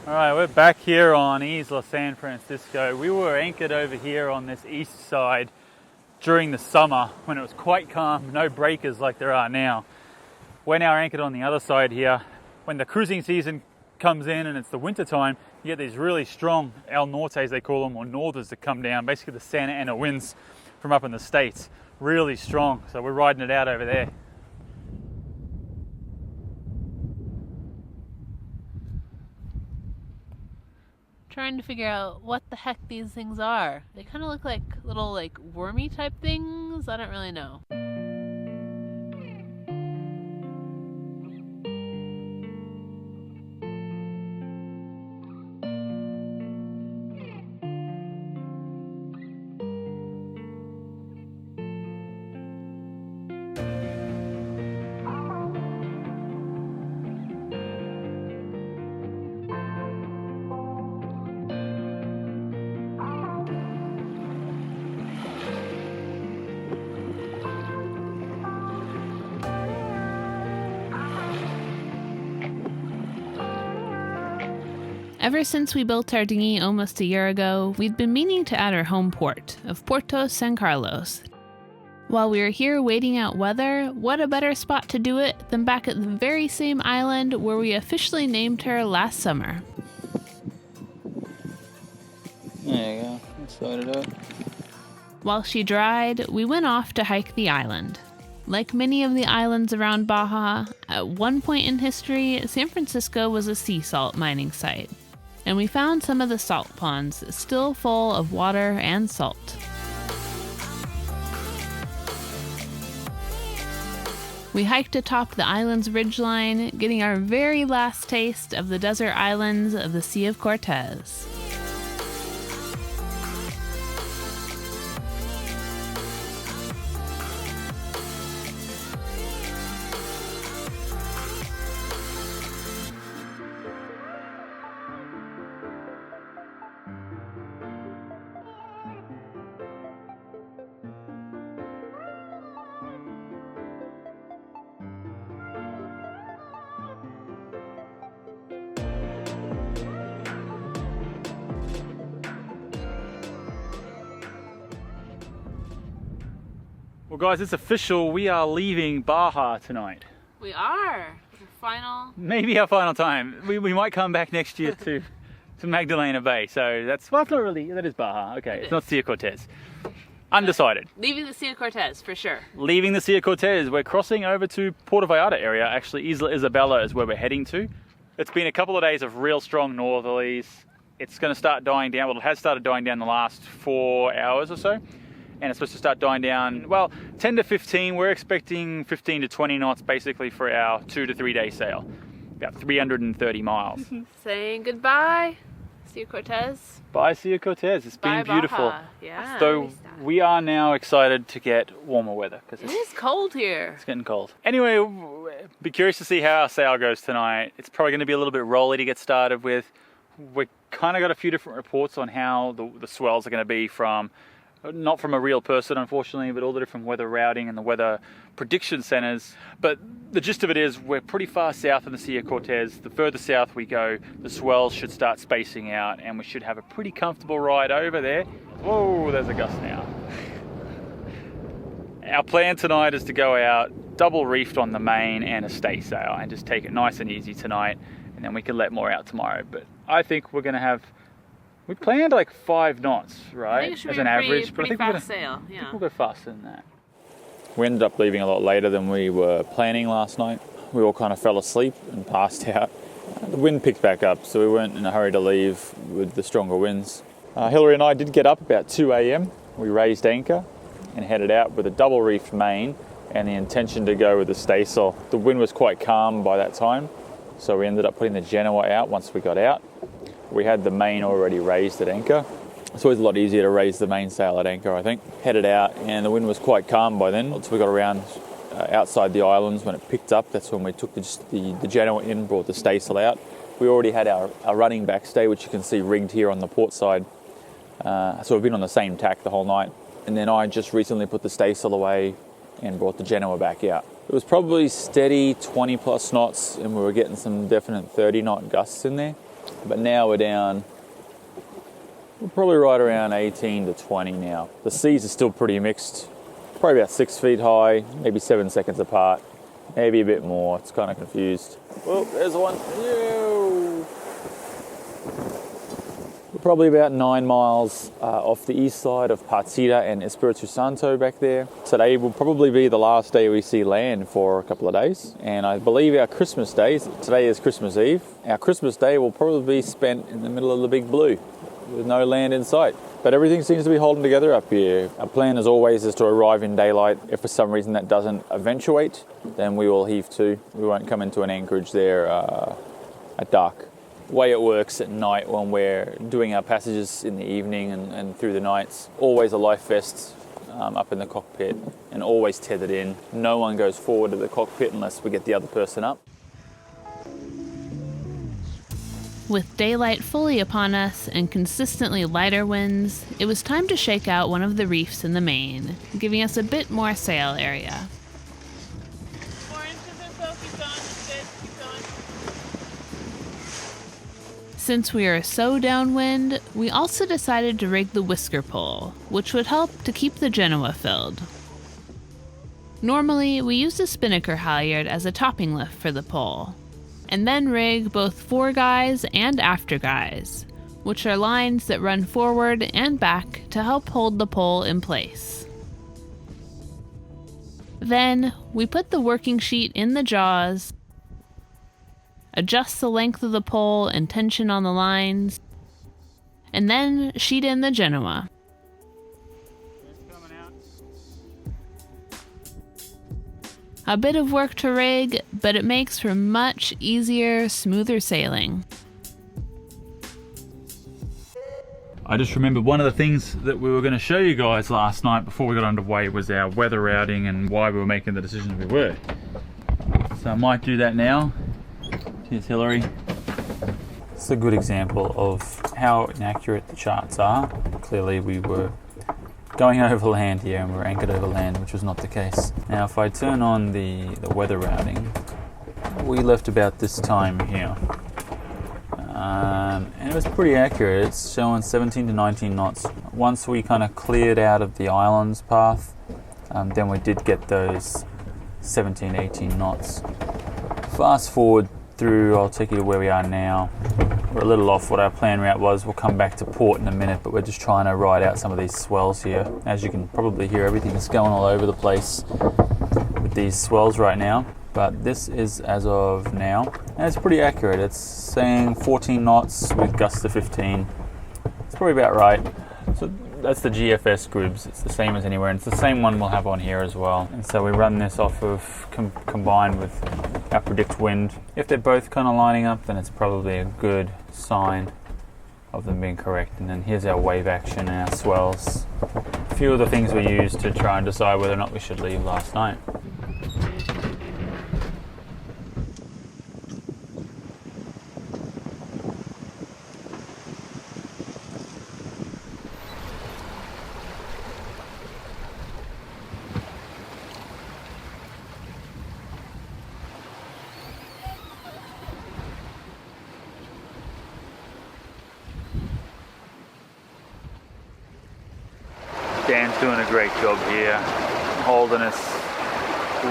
Alright, we're back here on Isla San Francisco. We were anchored over here on this east side during the summer when it was quite calm, no breakers like there are now. We're now anchored on the other side here. When the cruising season comes in and it's the winter time, you get these really strong El Nortes, they call them, or northers that come down, basically the Santa Ana winds from up in the States. Really strong, so we're riding it out over there. Trying to figure out what the heck these things are. They kind of look like little wormy type things. I don't really know. Ever since we built our dinghy almost a year ago, we'd been meaning to add our home port of Puerto San Carlos. While we were here waiting out weather, what a better spot to do it than back at the very same island where we officially named her last summer. There you go, let's load it up. While she dried, we went off to hike the island. Like many of the islands around Baja, at one point in history, San Francisco was a sea salt mining site. And we found some of the salt ponds still full of water and salt. We hiked atop the island's ridgeline, getting our very last taste of the desert islands of the Sea of Cortez. Well guys, it's official, we are leaving Baja tonight. We are. Maybe our final time. We might come back next year to Magdalena Bay, so that's, well, it's not really, that is Baja, okay, it's not Sea of Cortez. Undecided. Leaving the Sea of Cortez, for sure. Leaving the Sea of Cortez, we're crossing over to Puerto Vallarta area, actually Isla Isabel is where we're heading to. It's been a couple of days of real strong northerlies. It's going to start dying down, well it has started dying down the last 4 hours or so. And it's supposed to start dying down, well, 10 to 15. We're expecting 15 to 20 knots basically for our 2 to 3 day sail. About 330 miles. Saying goodbye, Sea of Cortez. Bye, Sea of Cortez. It's been beautiful. Baja. Yeah. So we are now excited to get warmer weather. Because it is cold here. It's getting cold. Anyway, be curious to see how our sail goes tonight. It's probably going to be a little bit rolly to get started with. We kind of got a few different reports on how the swells are going to be from, not from a real person, unfortunately, but all the different weather routing and the weather prediction centers. But the gist of it is we're pretty far south in the Sea of Cortez. The further south we go, the swells should start spacing out and we should have a pretty comfortable ride over there. Whoa, there's a gust now. Our plan tonight is to go out double reefed on the main and a stay sail and just take it nice and easy tonight, and then we can let more out tomorrow. But I think we're going to have, we planned like 5 knots, right, as an average, but I think we'll go faster than that. We ended up leaving a lot later than we were planning last night. We all kind of fell asleep and passed out. The wind picked back up, so we weren't in a hurry to leave with the stronger winds. Hillary and I did get up about 2 a.m. We raised anchor and headed out with a double reefed main and the intention to go with the staysail. The wind was quite calm by that time, so we ended up putting the Genoa out once we got out. We had the main already raised at anchor. It's always a lot easier to raise the mainsail at anchor, I think. Headed out, and the wind was quite calm by then. Once we got around outside the islands, when it picked up, that's when we took the Genoa in, brought the staysail out. We already had our running backstay, which you can see rigged here on the port side. So we've been on the same tack the whole night. And then I just recently put the staysail away and brought the Genoa back out. It was probably steady 20 plus knots, and we were getting some definite 30 knot gusts in there. But now we're down, we're probably right around 18 to 20 now. The seas are still pretty mixed, probably about 6 feet high, maybe 7 seconds apart, maybe a bit more. It's kind of confused. Oh, there's one. Ew. We're probably about 9 miles off the east side of Partida and Espiritu Santo back there. Today will probably be the last day we see land for a couple of days. And I believe our Christmas days, today is Christmas Eve, our Christmas day will probably be spent in the middle of the big blue with no land in sight. But everything seems to be holding together up here. Our plan as always is to arrive in daylight. If for some reason that doesn't eventuate, then we will heave to. We won't come into an anchorage there at dark. The way it works at night when we're doing our passages in the evening and through the nights, always a life vest up in the cockpit and always tethered in. No one goes forward to the cockpit unless we get the other person up. With daylight fully upon us and consistently lighter winds, it was time to shake out one of the reefs in the main, giving us a bit more sail area. 4 inches or so, keep going, that's good, keep going. Since we are so downwind, we also decided to rig the whisker pole, which would help to keep the Genoa filled. Normally, we use the spinnaker halyard as a topping lift for the pole, and then rig both fore guys and after guys, which are lines that run forward and back to help hold the pole in place. Then, we put the working sheet in the jaws, adjust the length of the pole and tension on the lines, and then sheet in the Genoa. A bit of work to rig, but it makes for much easier, smoother sailing. I just remembered one of the things that we were going to show you guys last night before we got underway was our weather routing and why we were making the decisions we were. So I might do that now. Here's Hillary. It's a good example of how inaccurate the charts are. Clearly we were going over land here and we're anchored over land, which was not the case. Now if I turn on the weather routing, we left about this time here. And it was pretty accurate. It's showing 17 to 19 knots. Once we kind of cleared out of the islands path, then we did get those 17, 18 knots. Fast forward through, I'll take you to where we are now. We're a little off what our plan route was. We'll come back to port in a minute, but we're just trying to ride out some of these swells here. As you can probably hear, everything is going all over the place with these swells right now. But this is as of now, and it's pretty accurate. It's saying 14 knots with gusts to 15. It's probably about right. So that's the GFS Gribs. It's the same as anywhere, and it's the same one we'll have on here as well. And so we run this off of combined with our predict wind. If they're both kind of lining up, then it's probably a good sign of them being correct. And then here's our wave action and our swells. A few of the things we used to try and decide whether or not we should leave last night. Dan's doing a great job here, holding us.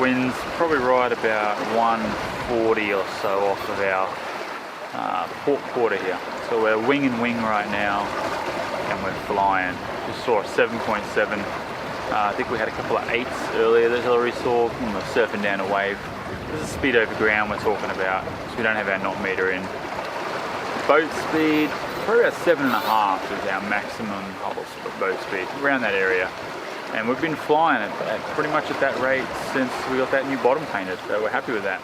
Wind's probably right about 140 or so off of our port quarter here. So we're wing and wing right now, and we're flying. Just saw a 7.7. I think we had a couple of 8s earlier that Hillary saw when we were surfing down a wave. This is speed over ground we're talking about, so we don't have our knot meter in. Boat speed, probably about 7.5 is our maximum boat speed, around that area. And we've been flying at pretty much at that rate since we got that new bottom painted, so we're happy with that.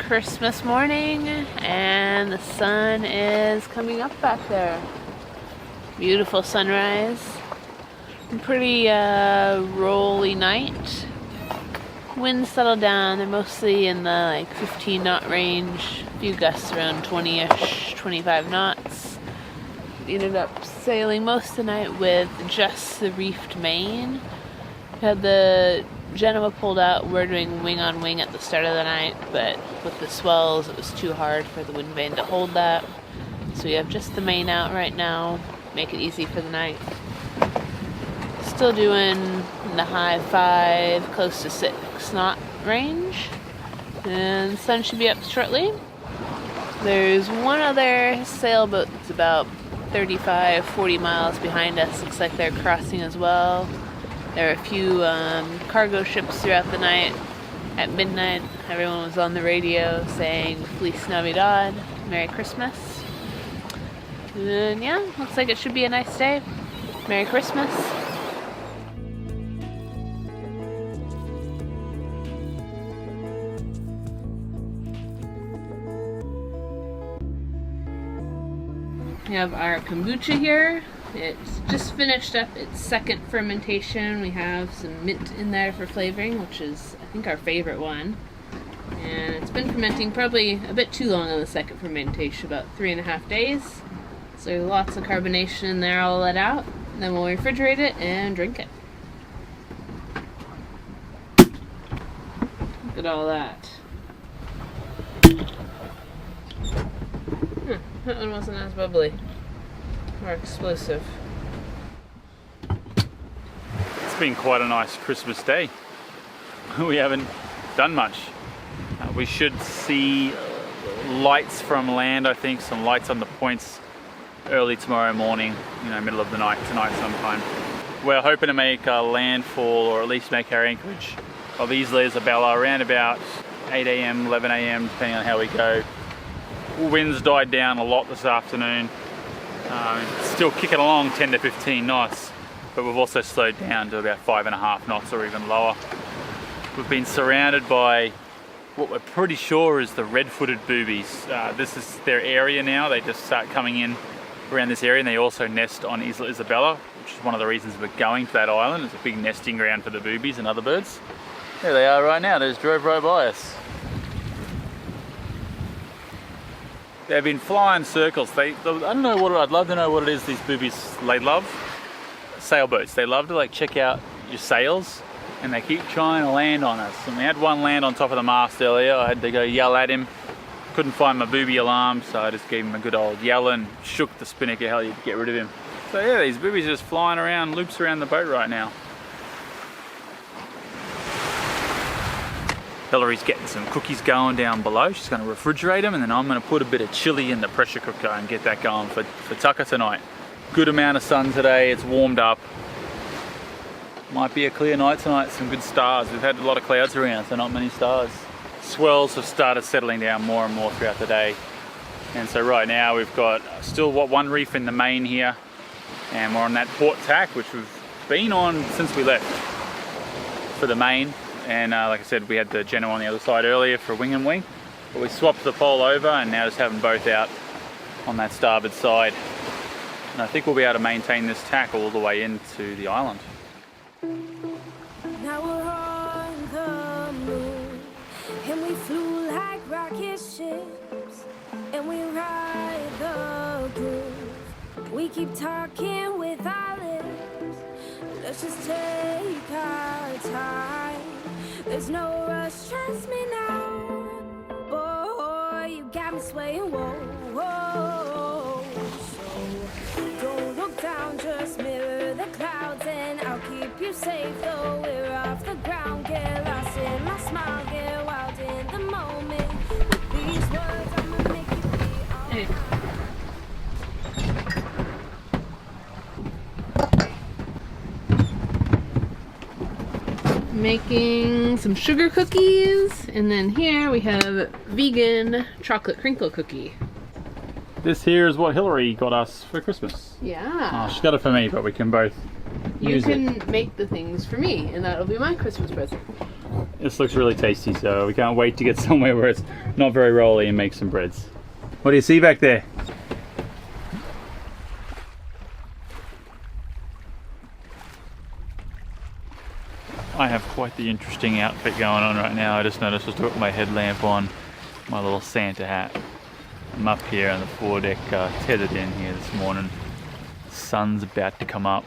Christmas morning, and the sun is coming up back there. Beautiful sunrise. Pretty rolly night. Winds settle down. They're mostly in the like 15 knot range. A few gusts around 20-ish, 25 knots. We ended up sailing most of the night with just the reefed main. Had the Genoa pulled out. We're doing wing on wing at the start of the night, but with the swells it was too hard for the wind vane to hold that. So we have just the main out right now. Make it easy for the night. Still doing in the high 5, close to 6 knot range. And the sun should be up shortly. There's one other sailboat that's about 35, 40 miles behind us. Looks like they're crossing as well. There are a few cargo ships throughout the night. At midnight, everyone was on the radio saying Feliz Navidad, Merry Christmas. And yeah, looks like it should be a nice day. Merry Christmas. We have our kombucha here. It's just finished up its second fermentation. We have some mint in there for flavoring, which is, I think, our favorite one. And it's been fermenting probably a bit too long on the second fermentation, about 3.5 days. So lots of carbonation in there, I'll let out. And then we'll refrigerate it and drink it. Look at all that. That one wasn't as bubbly. More explosive. It's been quite a nice Christmas day. We haven't done much. We should see lights from land, I think, some lights on the points early tomorrow morning, middle of the night tonight sometime. We're hoping to make a landfall, or at least make our anchorage of Isla Isabel around about 8 a.m, 11 a.m, depending on how we go. Winds died down a lot this afternoon. Still kicking along 10 to 15 knots, but we've also slowed down to about 5.5 knots or even lower. We've been surrounded by what we're pretty sure is the red-footed boobies. This is their area now. They just start coming in around this area, and they also nest on Isla Isabella, which is one of the reasons we're going to that island. It's a big nesting ground for the boobies and other birds. There they are right now. They just drove right by us. They've been flying circles. I don't know what, I'd love to know what it is these boobies, they love. Sailboats. They love to check out your sails, and they keep trying to land on us. And we had one land on top of the mast earlier. I had to go yell at him. Couldn't find my booby alarm, so I just gave him a good old yell and shook the spinnaker hell to get rid of him. So yeah, these boobies are just flying around, loops around the boat right now. Hillary's getting some cookies going down below. She's going to refrigerate them, and then I'm going to put a bit of chili in the pressure cooker and get that going for Tucker tonight. Good amount of sun today. It's warmed up. Might be a clear night tonight. Some good stars. We've had a lot of clouds around, so not many stars. Swells have started settling down more and more throughout the day. And so right now we've got still one reef in the main here, and we're on that port tack, which we've been on since we left for the main. And like I said, we had the Genoa on the other side earlier for wing and wing, but we swapped the pole over and now just have them both out on that starboard side. And I think we'll be able to maintain this tack all the way into the island. Now we're on the moon, and we flew like rocket ships, and we ride the groove. We keep talking with our lips. Let's just take our time. There's no rush, trust me now. Boy, you got me swaying, whoa, whoa. So don't look down, just mirror the clouds, and I'll keep you safe though we're off the ground. Get lost in my smile, get wild in the moment. With these words, I'ma make you be alright. Making some sugar cookies, and then here we have vegan chocolate crinkle cookie. This here is what Hillary got us for Christmas. Yeah. Oh, she got it for me, but we can both You use can it. make the things for me, and that'll be my Christmas present. This looks really tasty, so we can't wait to get somewhere where it's not very rolly and make some breads. What do you see back there? I have quite the interesting outfit going on right now. I just noticed I just put my headlamp on, my little Santa hat. I'm up here on the foredeck, tethered in here this morning. The sun's about to come up.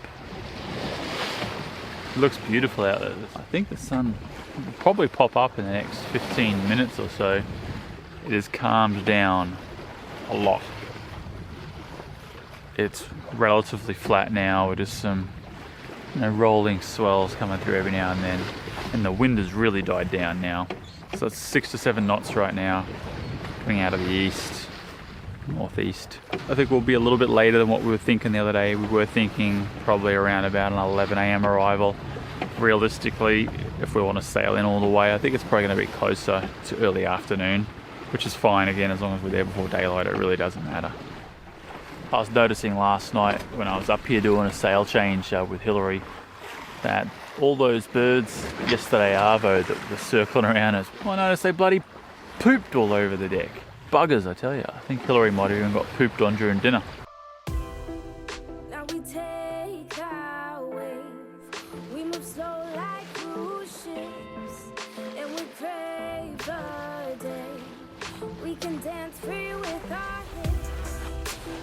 It looks beautiful out there. I think the sun will probably pop up in the next 15 minutes or so. It has calmed down a lot. It's relatively flat now with just some rolling swells coming through every now and then, and the wind has really died down now. So it's 6 to 7 knots right now, coming out of the east, northeast. I think we'll be a little bit later than what we were thinking the other day. We were thinking probably around about an 11 a.m. arrival. Realistically, if we want to sail in all the way, I think it's probably going to be closer to early afternoon, which is fine again, as long as we're there before daylight. It really doesn't matter. I was noticing last night when I was up here doing a sail change with Hillary that all those birds yesterday, Arvo, that were circling around us, I noticed they bloody pooped all over the deck. Buggers, I tell you. I think Hillary might have even got pooped on during dinner. Now we take our wave. We move slow like cruise ships, and we crave the day. We can dance free with our hips.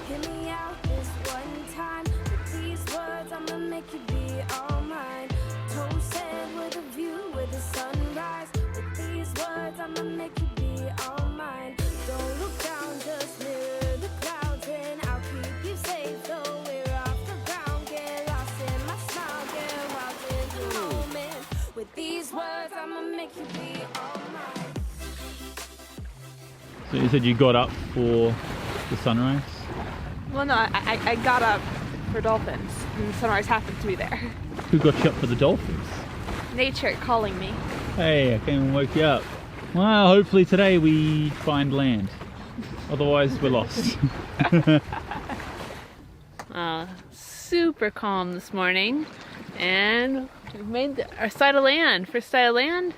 Hear me out this one time. With these words, I'ma make you be all mine. Toasted with a view, with the sunrise. With these words, I'ma make you be all mine. Don't look down, just mirror the clouds, and I'll keep you safe. Though we're off the ground, get lost in my smile, get wild in the moment. With these words, I'ma make you be all mine. So you said you got up for the sunrise? Well, no, I got up for dolphins, and sunrise happened to be there. Who got you up for the dolphins? Nature calling me. Hey, I came and woke you up. Well, hopefully today we find land. Otherwise, we're lost. Super calm this morning, and we've made our side of land. First side of land.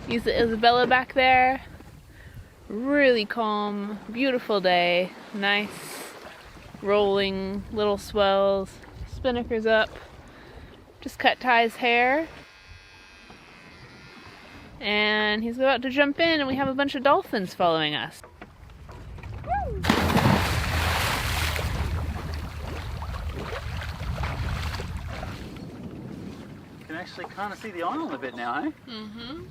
Isla Isabella back there. Really calm, beautiful day. Nice, rolling little swells. Spinnaker's up. Just cut Ty's hair. And he's about to jump in, and we have a bunch of dolphins following us. You can actually kind of see the island a bit now, eh? Mm-hmm.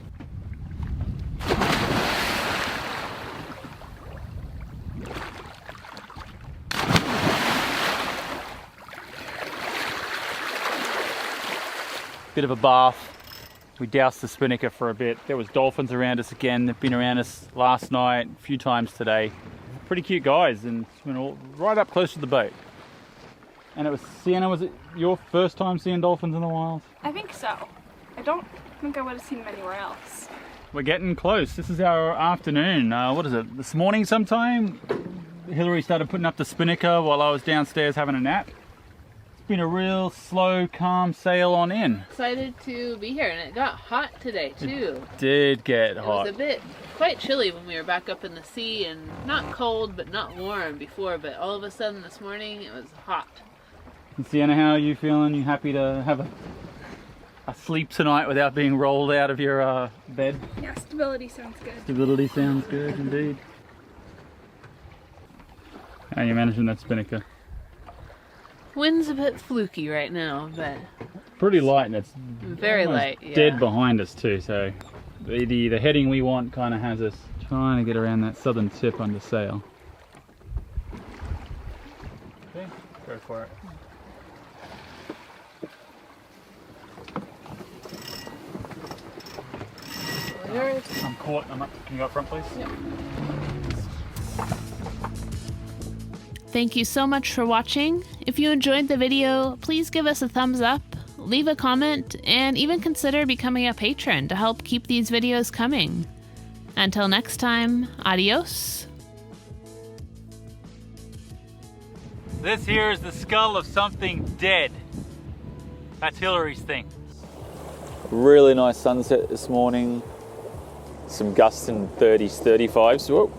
Bit of a bath. We doused the spinnaker for a bit. There was dolphins around us again. They've been around us last night, a few times today. Pretty cute guys, and went all right up close to the boat. And it was, Sienna, was it your first time seeing dolphins in the wild? I think so. I don't think I would have seen them anywhere else. We're getting close. This is our afternoon. What is it? This morning sometime, Hillary started putting up the spinnaker while I was downstairs having a nap. It's been a real slow, calm sail on in. Excited to be here, and it got hot today too. It did get hot. It was a bit quite chilly when we were back up in the sea, and not cold but not warm before, but all of a sudden this morning it was hot. And Sienna, how are you feeling? You happy to have a sleep tonight without being rolled out of your bed? Yeah, stability sounds good. Stability sounds good indeed. How are you managing that spinnaker? Wind's a bit fluky right now, but Pretty light, and it's very almost light. Yeah. dead behind us too, so the heading we want kind of has us trying to get around that southern tip under sail. Okay, go for it. I'm caught. I'm up. Can you go up front, please? Yep. Thank you so much for watching. If you enjoyed the video, please give us a thumbs up, leave a comment, and even consider becoming a patron to help keep these videos coming. Until next time, adios. This here is the skull of something dead. That's Hillary's thing. Really nice sunset this morning. some gusts in 30s, 35s. Whoa.